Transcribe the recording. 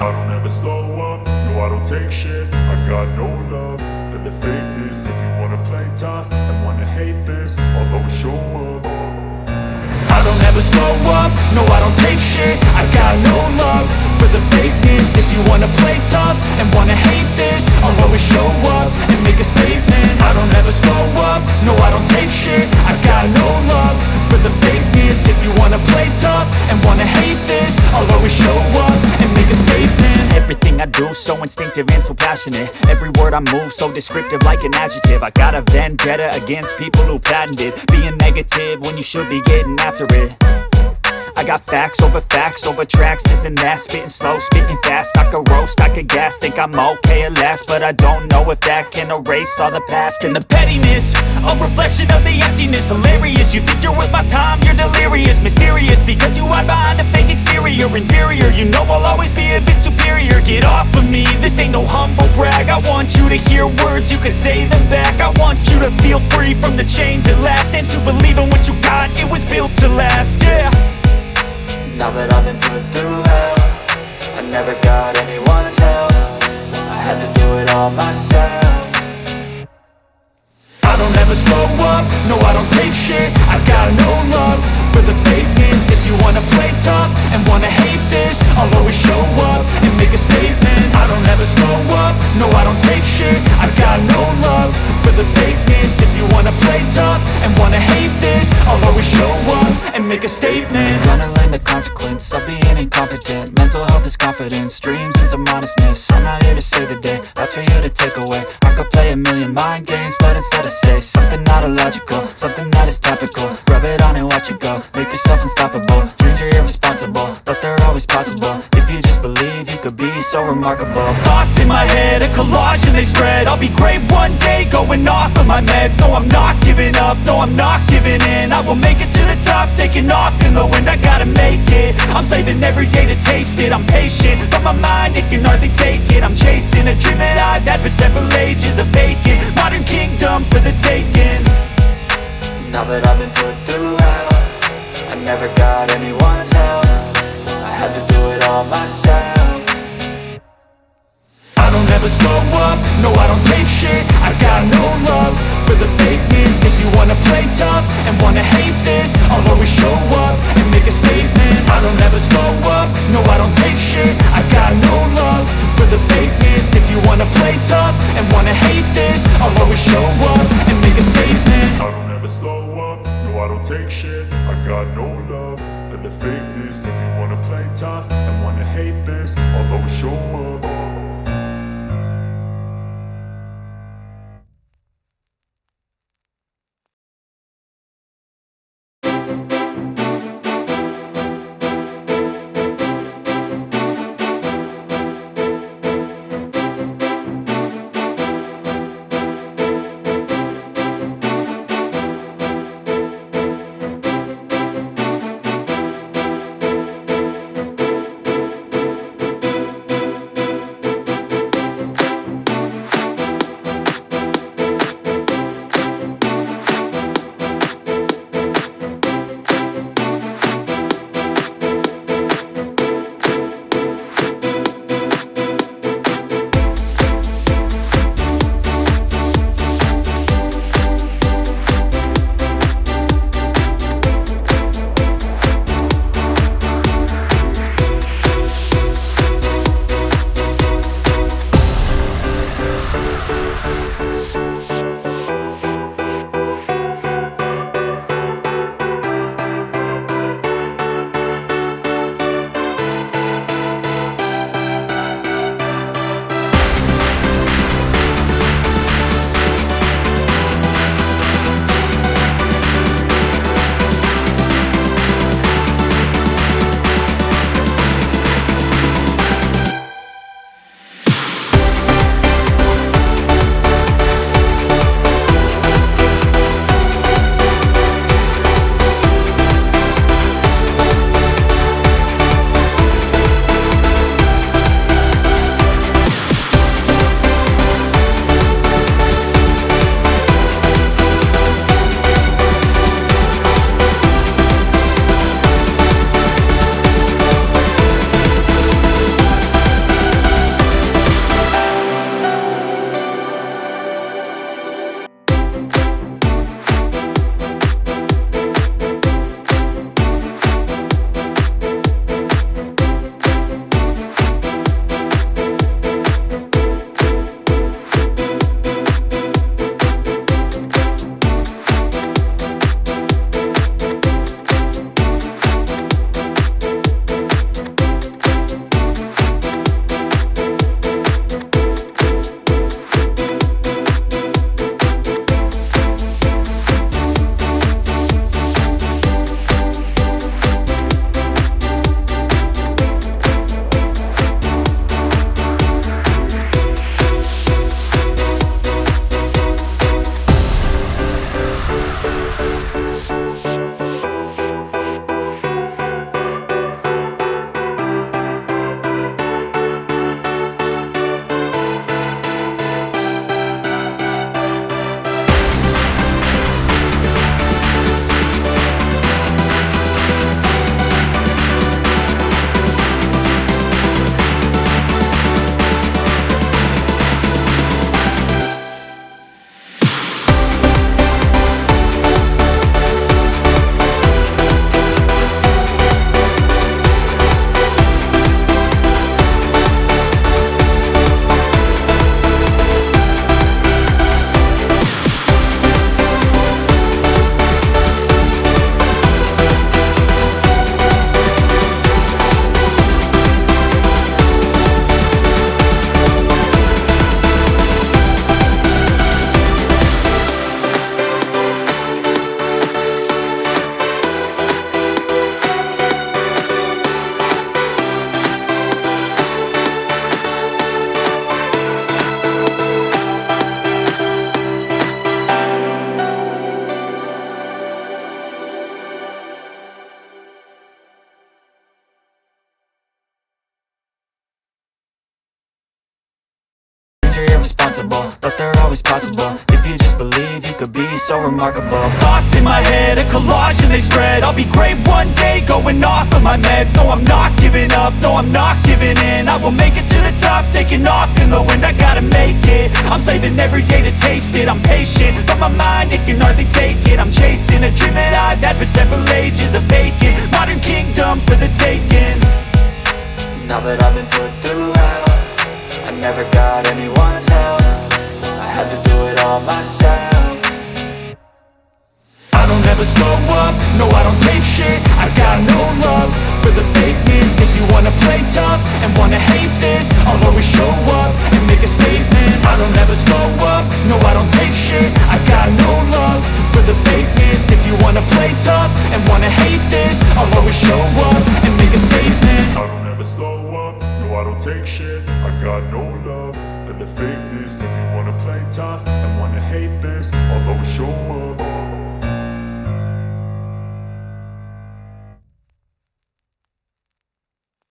I don't ever slow up, no I don't take shit. I got no love for the fakeness. If you wanna play tough and wanna hate this, I'll always show up. I don't ever slow up, no I don't take shit. I got no love for the fakeness. If you wanna play tough and wanna hate this, I'll always show up and make a statement. I don't ever slow up, no I don't take shit. I got no love for the fakeness. If you wanna play tough and wanna hate this, I'll always show up and make a statement. Everything I do so instinctive and so passionate. Every word I move so descriptive like an adjective. I got a vendetta against people who patented being negative when you should be getting after it. I got facts over tracks, this and that. Spitting slow, spitting fast. I could roast, I could gas. Think I'm okay at last, but I don't know if that can erase all the past. And the pettiness, a reflection of the emptiness. Hilarious, you think you're worth my time, you're delirious. Mysterious, because you hide behind a fake exterior. Inferior, you know I'll always be a bit superior. Get off of me, this ain't no humble brag. I want you to hear words, you can say them back. I want you to feel free from the chains at last, and to believe in what you got, it was built to last, yeah. Now that I've been put through hell, I never got anyone's help, I had to do it all myself. I don't ever slow up, no I don't take shit. I got no love for the fakeness. If you wanna play tough and wanna hate this, I'll always show up and make a statement. I don't ever slow up, no I don't take shit. I got no love for the fakeness. If you wanna play tough and wanna hate this, I'll always show up and make a statement. Gonna learn the consequence of being incompetent. Mental health is confidence, dreams and some honestness. I'm not here to save the day, that's for you to take away. I could play a million mind games, but instead I say something not illogical, something that is topical. Rub it on and watch it go, make yourself unstoppable. Dreams are irresponsible, but they're always possible. If you just believe, you could be so remarkable. Thoughts in my head, a collage and they spread. I'll be great one day, going off of my meds. No, I'm not giving up, no, I'm not giving in. I will make it to the top, taking off in the wind. I gotta make it, I'm saving every day to taste it. I'm patient, but my mind, it can hardly take it. I'm chasing a dream that I've had for several ages. A vacant, modern kingdom for the taking. Now that I've been put through hell, I never got anyone's help, I had to do it all myself. I don't ever slow up, no I don't take shit. I got no love for the fakeness. If you wanna play tough and wanna hate this, I'll always show up and make a statement. I don't ever slow up, no I don't take shit. I got no love for the fakeness. If you wanna play tough and wanna hate this, I'll always show up and make a statement. I don't ever slow up, no I don't take shit. I got no love for the fakeness. If you wanna play tough and wanna hate this, I'll always show up. responsible, but they're always possible. If you just believe, you could be so remarkable. Thoughts in my head, a collage and they spread. I'll be great one day, going off of my meds. No, I'm not giving up, no, I'm not giving in. I will make it to the top, taking off in the wind. I gotta make it, I'm saving every day to taste it. I'm patient, but my mind, it can hardly take it. I'm chasing a dream that I've had for several ages. A vacant, modern kingdom for the taking. Now that I've been put through hell, I never got anyone's help. I had to do it all myself. I don't ever slow up, no I don't take shit. I got no love for the fakeness. If you wanna play tough and wanna hate this, I'll always show up and make a statement. I don't ever slow up, no I don't take shit. I got no love for the fakeness. If you wanna play tough and wanna hate this, I'll always show up and make a statement. I don't ever slow up, no I don't take shit. I got no love for the fakeness. If you wanna play tough